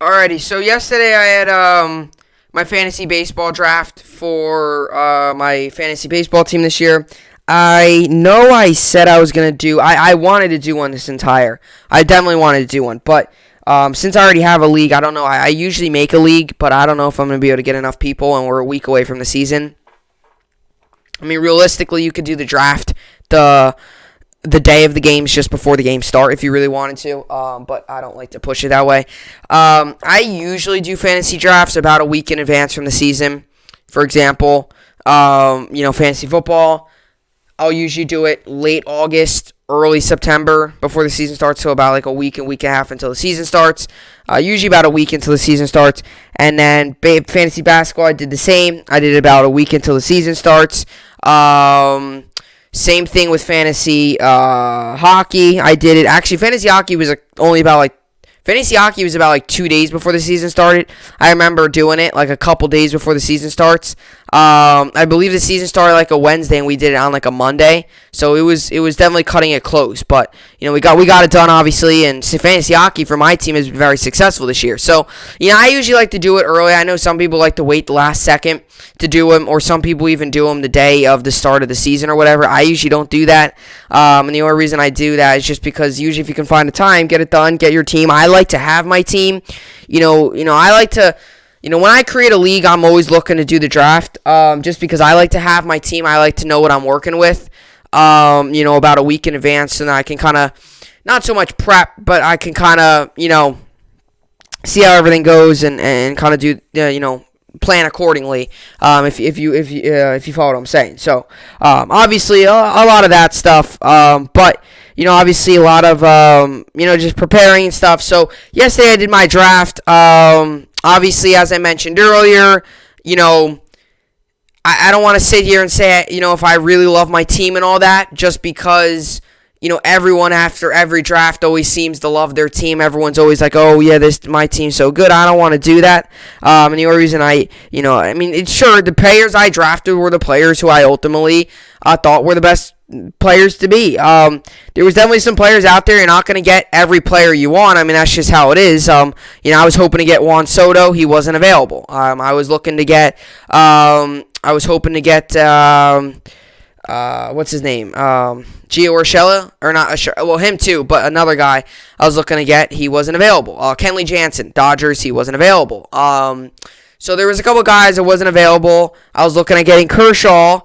Alrighty, so yesterday I had my fantasy baseball draft for my fantasy baseball team this year. I know I said I was going to do, I wanted to do one I definitely wanted to do one, but since I already have a league, I don't know, I usually make a league, but I don't know if I'm going to be able to get enough people, and we're a week away from the season. I mean, realistically, you could do the draft the day of the games just before the games start if you really wanted to, but I don't like to push it that way. I usually do fantasy drafts about a week in advance from the season. For example, fantasy football, I'll usually do it late August, early September before the season starts, so about like a week and a half until the season starts. Usually about a week until the season starts. And then fantasy basketball, I did the same. I did about a week until the season starts. Same thing with fantasy hockey. I did it. Actually, fantasy hockey was about 2 days before the season started. I remember doing it like a couple days before the season starts. I believe the season started like a Wednesday and we did it on like a Monday. So it was definitely cutting it close. But we got it done obviously, and fantasy hockey for my team has been very successful this year. So I usually like to do it early. I know some people like to wait the last second to do them, or some people even do them the day of the start of the season or whatever. I usually don't do that. And the only reason I do that is just because usually if you can find the time, get it done, get your team. I like to have my team. I like to, when I create a league, I'm always looking to do the draft. Just because I like to have my team. I like to know what I'm working with. About a week in advance, and I can kind of, not so much prep, but I can kind of, see how everything goes and kind of do, plan accordingly. If you follow what I'm saying. So, obviously a lot of that stuff. But obviously a lot of just preparing and stuff. So yesterday I did my draft. Obviously, as I mentioned earlier, I don't want to sit here and say, if I really love my team and all that, just because, everyone after every draft always seems to love their team. Everyone's always like, oh, yeah, my team's so good. I don't want to do that. And the only reason it's sure the players I drafted were the players who I ultimately thought were the best players to be. There was definitely some players out there. You're not going to get every player you want. I mean, that's just how it is. I was hoping to get Juan Soto. He wasn't available. I was hoping to get what's his name? Gio Urshela, or not? Well, him too, but another guy I was looking to get, he wasn't available. Kenley Jansen, Dodgers, he wasn't available. So there was a couple guys that wasn't available. I was looking at getting Kershaw.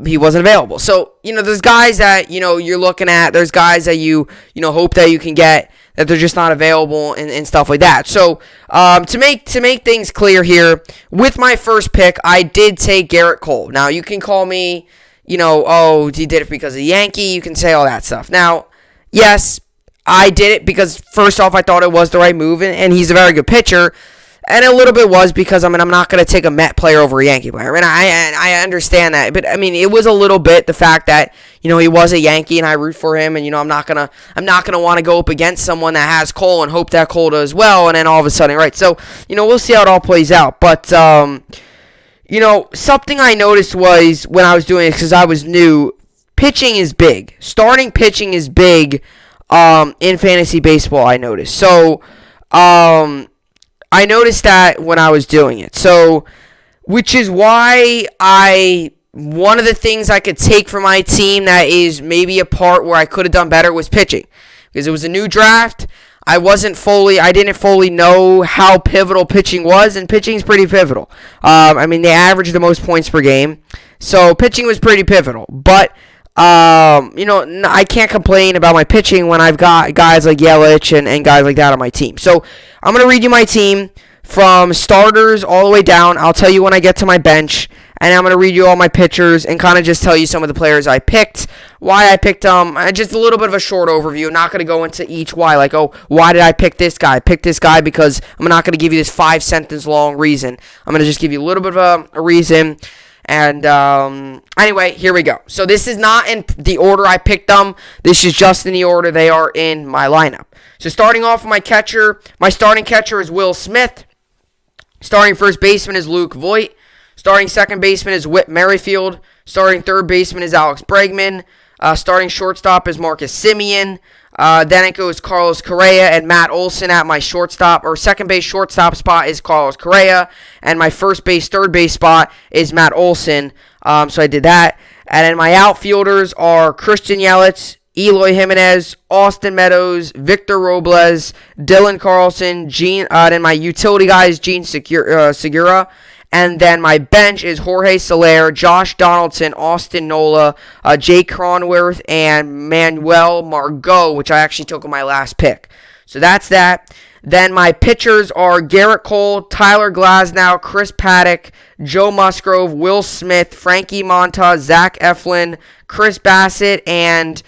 He wasn't available. So, there's guys that, you're looking at. There's guys that you hope that you can get, that they're just not available and stuff like that. So, to make things clear here, with my first pick, I did take Garrett Cole. Now, you can call me, oh, he did it because of the Yankee. You can say all that stuff. Now, yes, I did it because, first off, I thought it was the right move, and he's a very good pitcher. And a little bit was because, I'm not going to take a Met player over a Yankee player. And I understand that. But, it was a little bit the fact that, he was a Yankee and I root for him. And, I'm not going to want to go up against someone that has Cole and hope that Cole does well. And then all of a sudden, right? So, we'll see how it all plays out. But, something I noticed was when I was doing it, because I was new, pitching is big. Starting pitching is big in fantasy baseball, I noticed. So, I noticed that when I was doing it. So, which is why one of the things I could take from my team that is maybe a part where I could have done better was pitching. Because it was a new draft. I didn't fully know how pivotal pitching was, and pitching is pretty pivotal. They average the most points per game. So, pitching was pretty pivotal. But, I can't complain about my pitching when I've got guys like Yelich and guys like that on my team. So, I'm going to read you my team from starters all the way down. I'll tell you when I get to my bench, and I'm going to read you all my pitchers and kind of just tell you some of the players I picked, why I picked them, just a little bit of a short overview. I'm not going to go into each why, like, oh, why did I pick this guy? I picked this guy because I'm not going to give you this 5-sentence long reason. I'm going to just give you a little bit of a reason. And anyway, here we go. So this is not in the order I picked them. This is just in the order they are in my lineup. So starting off with my catcher, my starting catcher is Will Smith. Starting first baseman is Luke Voit. Starting second baseman is Whit Merrifield. Starting third baseman is Alex Bregman. Starting shortstop is Marcus Semien. Then it goes Carlos Correa and Matt Olson at my shortstop, or second base shortstop spot is Carlos Correa, and my first base third base spot is Matt Olson. So I did that. And then my outfielders are Christian Yelich, Eloy Jimenez, Austin Meadows, Victor Robles, Dylan Carlson, then my utility guys, Gene Segura. And then my bench is Jorge Soler, Josh Donaldson, Austin Nola, Jake Cronworth, and Manuel Margot, which I actually took on my last pick. So that's that. Then my pitchers are Garrett Cole, Tyler Glasnow, Chris Paddock, Joe Musgrove, Will Smith, Frankie Montas, Zach Eflin, Chris Bassett, and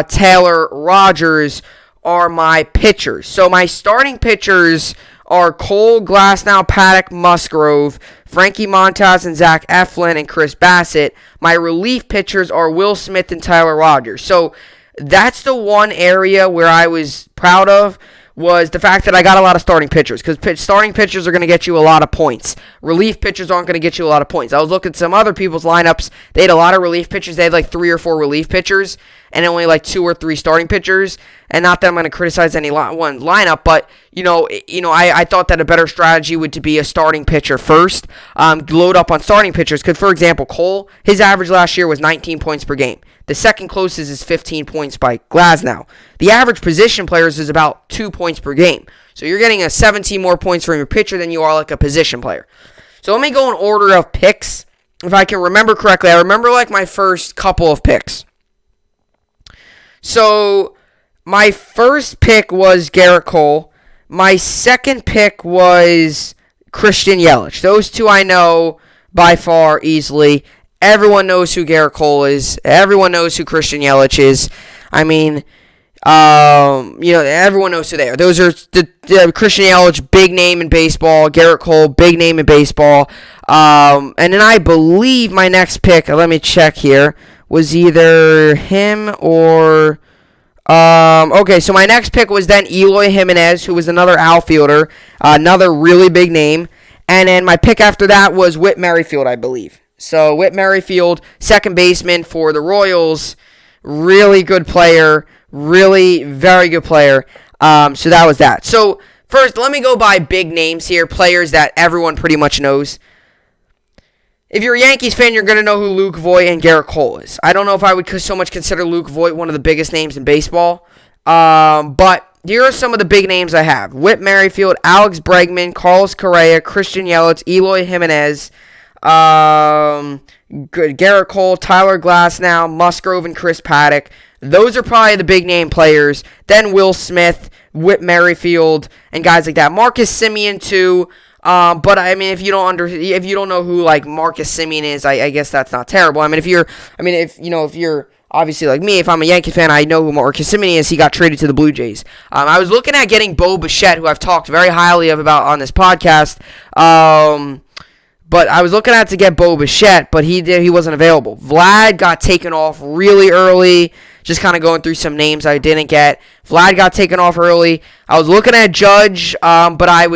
Taylor Rogers are my pitchers. So my starting pitchers are Cole, Glasnow, Paddock, Musgrove, Frankie Montas, and Zach Eflin, and Chris Bassett. My relief pitchers are Will Smith and Tyler Rogers. So that's the one area where I was proud of, was the fact that I got a lot of starting pitchers, because starting pitchers are going to get you a lot of points. Relief pitchers aren't going to get you a lot of points. I was looking at some other people's lineups. They had a lot of relief pitchers. They had like 3 or 4 relief pitchers and only like 2 or 3 starting pitchers. And not that I'm going to criticize any one lineup, but I thought that a better strategy would to be a starting pitcher first. Load up on starting pitchers, because for example, Cole, his average last year was 19 points per game. The second closest is 15 points by Glasnow. The average position players is about 2 points per game. So you're getting 17 more points from your pitcher than you are like a position player. So let me go in order of picks. If I can remember correctly, I remember like my first couple of picks. So my first pick was Garrett Cole. My second pick was Christian Yelich. Those two I know by far easily. Everyone knows who Garrett Cole is. Everyone knows who Christian Yelich is. I mean, everyone knows who they are. Those are the Christian Yelich, big name in baseball. Garrett Cole, big name in baseball. And then I believe my next pick, let me check here, was either him or... okay, so my next pick was then Eloy Jimenez, who was another outfielder, another really big name. And then my pick after that was Whit Merrifield, I believe. So Whit Merrifield, second baseman for the Royals, really good player, really very good player. So that was that. So first, let me go by big names here, players that everyone pretty much knows. if you're a Yankees fan, you're going to know who Luke Voit and Garrett Cole is. I don't know if I would so much consider Luke Voit one of the biggest names in baseball. But here are some of the big names I have. Whit Merrifield, Alex Bregman, Carlos Correa, Christian Yelich, Eloy Jimenez, Garrett Cole, Tyler Glasnow, Musgrove, and Chris Paddock. Those are probably the big name players. Then Will Smith, Whit Merrifield, and guys like that. Marcus Semien too. But I mean, if you don't know who like Marcus Semien is, I guess that's not terrible. I mean, if you're obviously like me, if I'm a Yankee fan, I know who Marcus Semien is. He got traded to the Blue Jays. I was looking at getting Bo Bichette, who I've talked very highly about on this podcast. But I was looking at to get Bo Bichette, but he wasn't available. Vlad got taken off really early. Just kind of going through some names I didn't get. Vlad got taken off early. I was looking at Judge, but I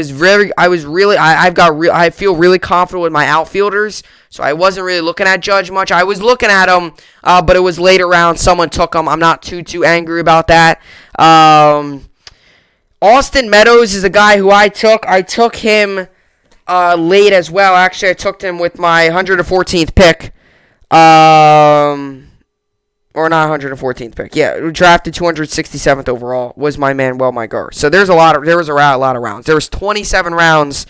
feel really confident with my outfielders, so I wasn't really looking at Judge much. I was looking at him, but it was later round. Someone took him. I'm not too angry about that. Austin Meadows is a guy who I took. I took him late as well. Actually, I took him with my 114th pick. Or not 114th pick. Yeah, drafted 267th overall was my Manuel Margot. So there was a lot of rounds. There was 27 rounds,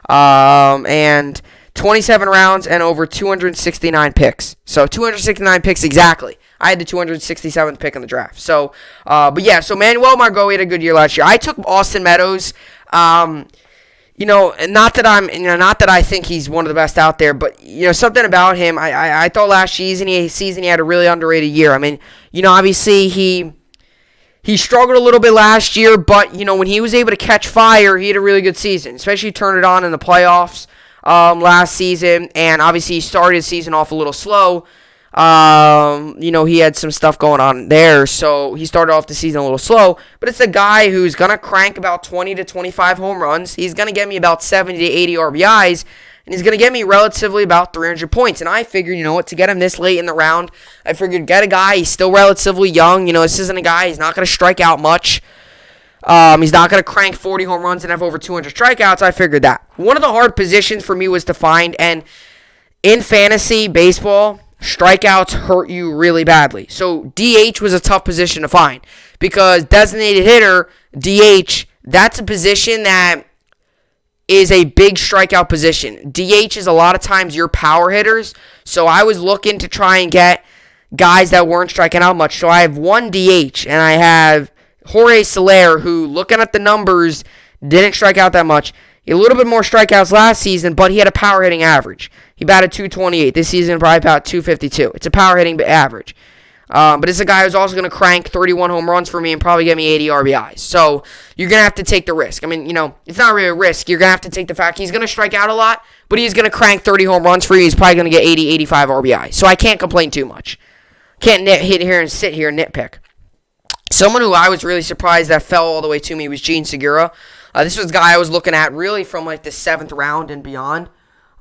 and 27 rounds and over 269 picks. So 269 picks exactly. I had the 267th pick in the draft. So, but yeah. So Manuel Margot had a good year last year. I took Austin Meadows. Not that I think he's one of the best out there, but something about him. I thought last season he had a really underrated year. I mean, obviously he struggled a little bit last year, but when he was able to catch fire, he had a really good season. Especially turned it on in the playoffs last season, and obviously he started his season off a little slow. He had some stuff going on there, so he started off the season a little slow, but it's a guy who's going to crank about 20 to 25 home runs. He's going to get me about 70 to 80 RBIs, and he's going to get me relatively about 300 points, and I figured, to get him this late in the round, I figured get a guy, he's still relatively young, this isn't a guy, he's not going to strike out much. He's not going to crank 40 home runs and have over 200 strikeouts. I figured that. One of the hard positions for me was to find, and in fantasy baseball, strikeouts hurt you really badly. So DH was a tough position to find because designated hitter, DH, that's a position that is a big strikeout position. DH is a lot of times your power hitters. So I was looking to try and get guys that weren't striking out much. So I have one DH, and I have Jorge Soler, who, looking at the numbers, didn't strike out that much. He had a little bit more strikeouts last season, but he had a power hitting average. He batted .228. This season, probably about .252. It's a power hitting average. But it's a guy who's also going to crank 31 home runs for me and probably get me 80 RBIs. So you're going to have to take the risk. I mean, it's not really a risk. You're going to have to take the fact he's going to strike out a lot, but he's going to crank 30 home runs for you. He's probably going to get 80, 85 RBIs. So I can't complain too much. Can't sit here and nitpick. Someone who I was really surprised that fell all the way to me was Gene Segura. This was a guy I was looking at really from like the 7th round and beyond.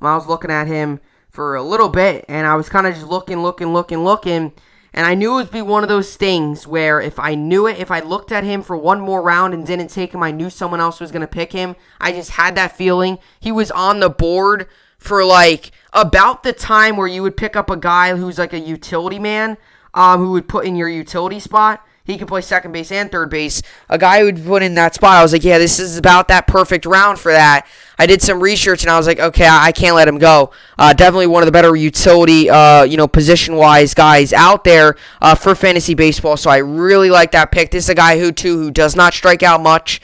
I was looking at him for a little bit, and I was kind of just looking, and I knew it would be one of those things where if I looked at him for one more round and didn't take him, I knew someone else was going to pick him. I just had that feeling. He was on the board for like about the time where you would pick up a guy who's like a utility man, who would put in your utility spot. He could play second base and third base. A guy who would put in that spot, I was like, yeah, this is about that perfect round for that. I did some research, and I was like, okay, I can't let him go. Definitely one of the better utility, position-wise guys out there for fantasy baseball, so I really like that pick. This is a guy who does not strike out much.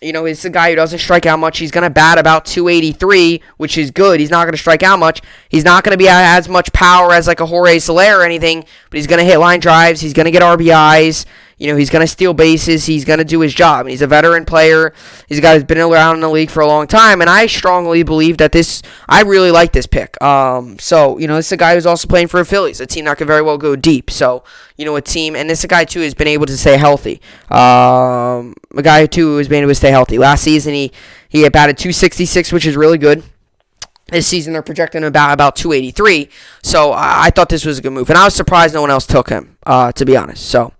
He's a guy who doesn't strike out much. He's going to bat about 283, which is good. He's not going to strike out much. He's not going to be as much power as like a Jorge Soler or anything, but he's going to hit line drives. He's going to get RBIs. He's going to steal bases. He's going to do his job. He's a veteran player. He's a guy who's been around in the league for a long time, and I strongly believe that I really like this pick. This is a guy who's also playing for the Phillies, a team that could very well go deep. So, a team, and this is a guy, too, who's been able to stay healthy. A guy, too, who's been able to stay healthy. Last season, he had batted .266, which is really good. This season, they're projecting about .283. So, I thought this was a good move. And I was surprised no one else took him, to be honest. So,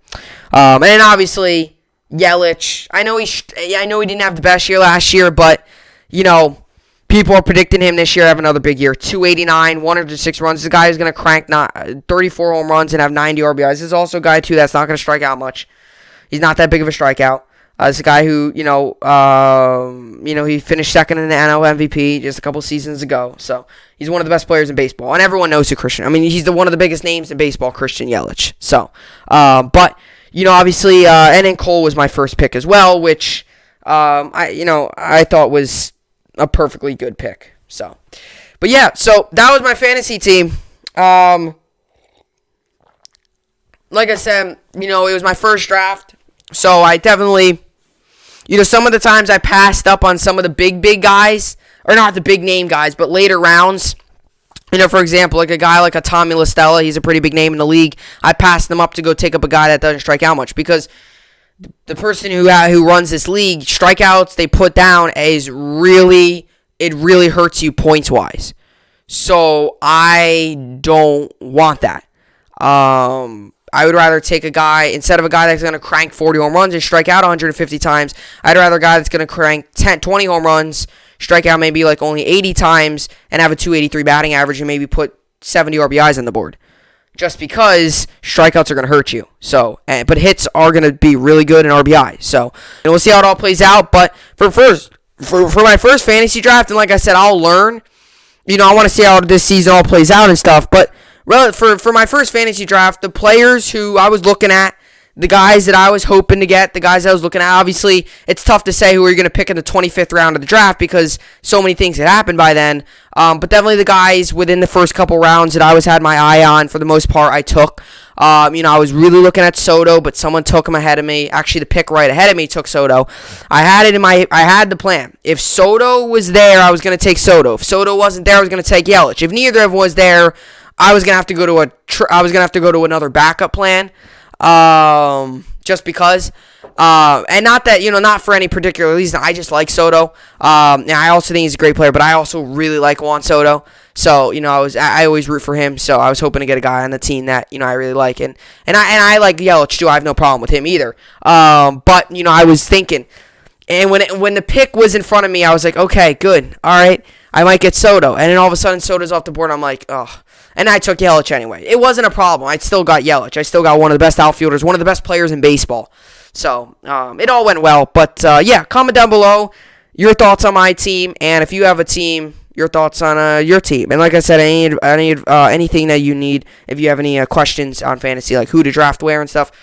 and then obviously Yelich. I know he didn't have the best year last year, but People are predicting him this year to have another big year. 289, 106 runs. This is a guy who's going to crank 34 home runs and have 90 RBIs. This is also a guy, too, that's not going to strike out much. He's not that big of a strikeout. This is a guy who, he finished second in the NL MVP just a couple seasons ago. So he's one of the best players in baseball. And everyone knows who Christian. I mean, he's one of the biggest names in baseball, Christian Yelich. So, but, obviously, and then Cole was my first pick as well, which, I thought was a perfectly good pick. So, but yeah, so that was my fantasy team. Like I said, it was my first draft. So I definitely, some of the times I passed up on some of the big guys, or not the big name guys, but later rounds. For example, like a guy like a Tommy La Stella, he's a pretty big name in the league. I passed him up to go take up a guy that doesn't strike out much because the person who runs this league, strikeouts they put down it really hurts you points wise. So I don't want that. I would rather take a guy, instead of a guy that's going to crank 40 home runs and strike out 150 times, I'd rather a guy that's going to crank 20 home runs, strike out maybe like only 80 times, and have a 283 batting average and maybe put 70 RBIs on the board. Just because strikeouts are going to hurt you. So, but hits are going to be really good in RBI. So, and we'll see how it all plays out. But for my first fantasy draft, and like I said, I'll learn. I want to see how this season all plays out and stuff. But for my first fantasy draft, the players who I was looking at, the guys that I was hoping to get, the guys I was looking at, obviously, it's tough to say who you're going to pick in the 25th round of the draft because so many things had happened by then. But definitely the guys within the first couple rounds that I had my eye on, for the most part, I took. I was really looking at Soto, but someone took him ahead of me. Actually, the pick right ahead of me took Soto. I had the plan. If Soto was there, I was going to take Soto. If Soto wasn't there, I was going to take Yelich. If neither of them was there, I was going to have to go to another backup plan. Just because, and not that, not for any particular reason. I just like Soto. And I also think he's a great player, but I also really like Juan Soto. So, I always root for him. So I was hoping to get a guy on the team that, I really like. And I like Yelich too. I have no problem with him either. But, I was thinking, and when the pick was in front of me, I was like, okay, good. All right. I might get Soto. And then all of a sudden Soto's off the board. I'm like, oh. And I took Yelich anyway. It wasn't a problem. I still got Yelich. I still got one of the best outfielders, one of the best players in baseball. So, it all went well. But, yeah, comment down below your thoughts on my team. And if you have a team, your thoughts on your team. And like I said, anything that you need, if you have any questions on fantasy, like who to draft where and stuff,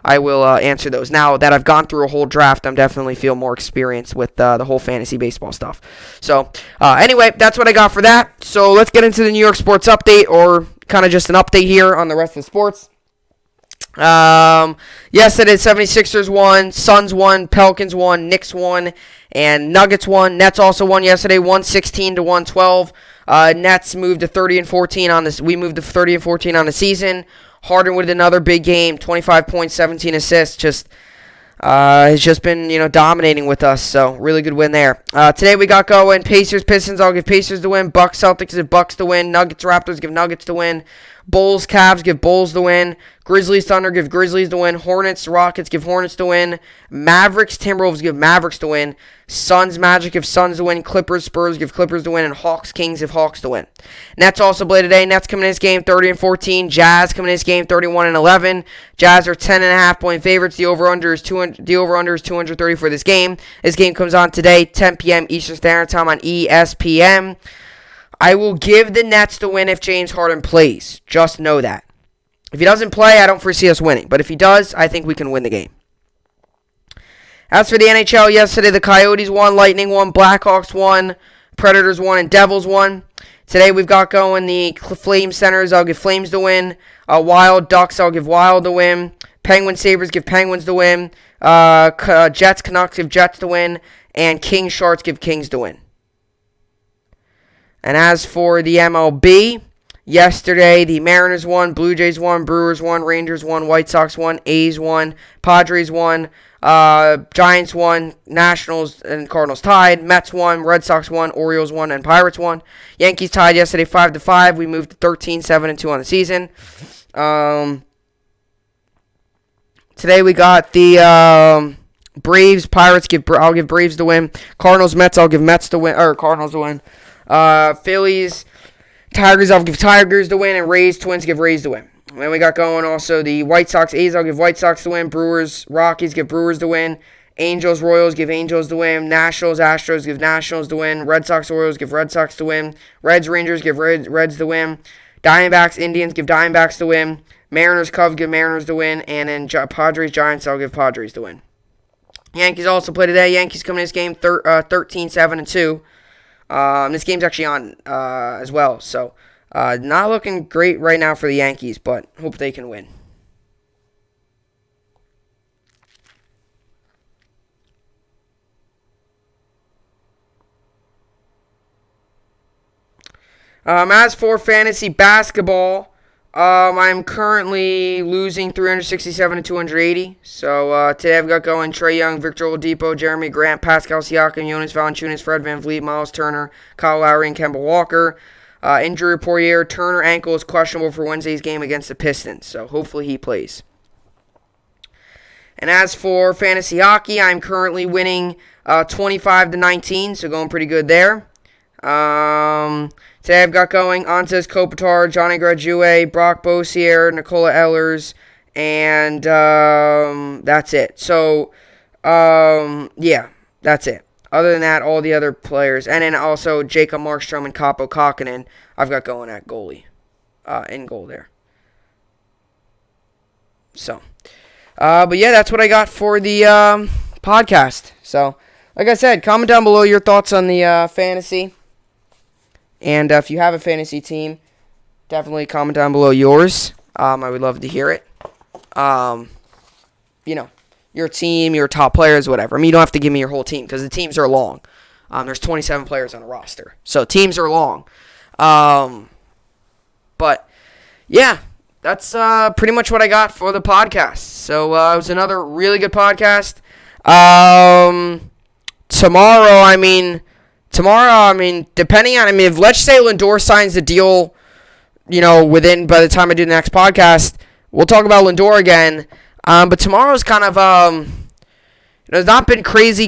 I will answer those. Now that I've gone through a whole draft, I'm definitely feel more experienced with the whole fantasy baseball stuff. So, anyway, that's what I got for that. So, let's get into the New York sports update, or kind of just an update here on the rest of the sports. Yesterday, 76ers won, Suns won, Pelicans won, Knicks won, and Nuggets won. Nets also won yesterday, 116 to 112. Nets moved to 30-14 on this. We moved to 30-14 on the season. Harden with another big game, 25 points, 17 assists. Has just been, dominating with us. So, really good win there. Today we got going Pacers, Pistons. I'll give Pacers the win. Bucks, Celtics, give Bucks the win. Nuggets, Raptors, give Nuggets the win. Bulls, Cavs, give Bulls the win. Grizzlies, Thunder, give Grizzlies the win. Hornets, Rockets, give Hornets the win. Mavericks, Timberwolves, give Mavericks the win. Suns, Magic, give Suns the win. Clippers, Spurs, give Clippers the win. And Hawks, Kings, give Hawks the win. Nets also play today. Nets coming in this game 30-14. Jazz coming in this game 31-11. Jazz are 10.5 point favorites. The over/under is 230 for this game. This game comes on today, 10 p.m. Eastern Standard Time on ESPN. I will give the Nets the win if James Harden plays. Just know that. If he doesn't play, I don't foresee us winning. But if he does, I think we can win the game. As for the NHL, yesterday the Coyotes won, Lightning won, Blackhawks won, Predators won, and Devils won. Today we've got going the Flames Centers. I'll give Flames the win. Wild Ducks, I'll give Wild the win. Penguins Sabres, give Penguins the win. Jets Canucks, give Jets the win. And Kings Sharks, give Kings the win. And as for the MLB, yesterday the Mariners won, Blue Jays won, Brewers won, Rangers won, White Sox won, A's won, Padres won, Giants won, Nationals and Cardinals tied, Mets won, Red Sox won, Orioles won, and Pirates won. Yankees tied yesterday 5-5. We moved to 13-7-2 on the season. Today we got the Braves, Pirates. I'll give Braves the win. Cardinals, Mets. I'll give Mets the win. Or Cardinals the win. Phillies, Tigers, I'll give Tigers the win, and Rays, Twins, give Rays the win. Then we got going also the White Sox, A's, I'll give White Sox the win. Brewers, Rockies, give Brewers the win. Angels, Royals, give Angels the win. Nationals, Astros, give Nationals the win. Red Sox, Orioles, give Red Sox the win. Reds, Rangers, give Reds the win. Diamondbacks, Indians, give Diamondbacks the win. Mariners, Cubs, give Mariners the win. And then Padres, Giants, I'll give Padres the win. Yankees also play today. Yankees coming in this game 13-7-2. This game's actually on as well. So not looking great right now for the Yankees, but hope they can win. As for fantasy basketball, I'm currently losing 367 to 280. So today I've got going Trae Young, Victor Oladipo, Jeremy Grant, Pascal Siakam, Jonas Valanciunas, Fred VanVleet, Miles Turner, Kyle Lowry, and Kemba Walker. Injury report here: Turner ankle is questionable for Wednesday's game against the Pistons. So hopefully he plays. And as for fantasy hockey, I'm currently winning 25 to 19. So going pretty good there. Today I've got going Antes Kopitar, Johnny Gradué, Brock Beausier, Nikola Ehlers, and that's it. So, yeah, that's it. Other than that, all the other players, and then also Jacob Markstrom and Kaapo Kakkonen, I've got going at goalie, in goal there. So, but yeah, that's what I got for the podcast. So, like I said, comment down below your thoughts on the fantasy. And if you have a fantasy team, definitely comment down below yours. I would love to hear it. Your team, your top players, whatever. I mean, you don't have to give me your whole team because the teams are long. There's 27 players on a roster. So teams are long. But, yeah, that's pretty much what I got for the podcast. So it was another really good podcast. Tomorrow, depending on, if let's say Lindor signs the deal, by the time I do the next podcast, we'll talk about Lindor again. But tomorrow's kind of, there's not been crazy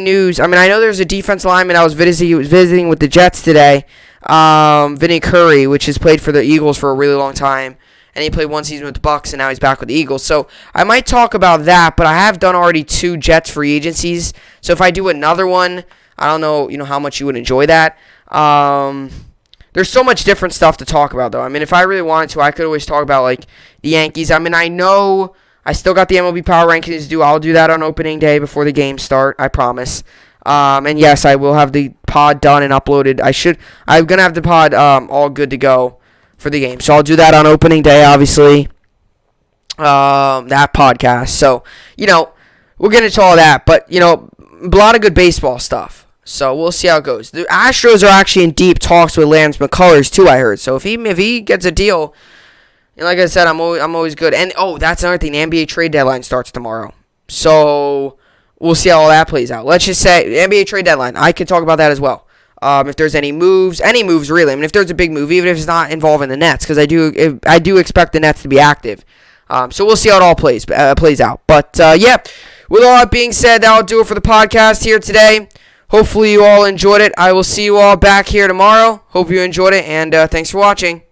news. I know there's a defense lineman I was visiting with the Jets today, Vinny Curry, which has played for the Eagles for a really long time. And he played one season with the Bucs, and now he's back with the Eagles. So I might talk about that, but I have done already 2 Jets free agencies. So if I do another one, I don't know, how much you would enjoy that. There's so much different stuff to talk about, though. If I really wanted to, I could always talk about, the Yankees. I know I still got the MLB Power Rankings to do. I'll do that on opening day before the games start, I promise. And yes, I will have the pod done and uploaded. I'm going to have the pod all good to go for the game. So I'll do that on opening day, obviously. That podcast. So, we'll get into all that. But, a lot of good baseball stuff. So we'll see how it goes. The Astros are actually in deep talks with Lance McCullers too, I heard. So if he gets a deal, like I said, I'm always good. And that's another thing. The NBA trade deadline starts tomorrow. So we'll see how all that plays out. Let's just say the NBA trade deadline. I could talk about that as well. If there's any moves really. If there's a big move, even if it's not involving the Nets, because I do expect the Nets to be active. So we'll see how it all plays out. But yeah, with all that being said, that'll do it for the podcast here today. Hopefully you all enjoyed it. I will see you all back here tomorrow. Hope you enjoyed it, and thanks for watching.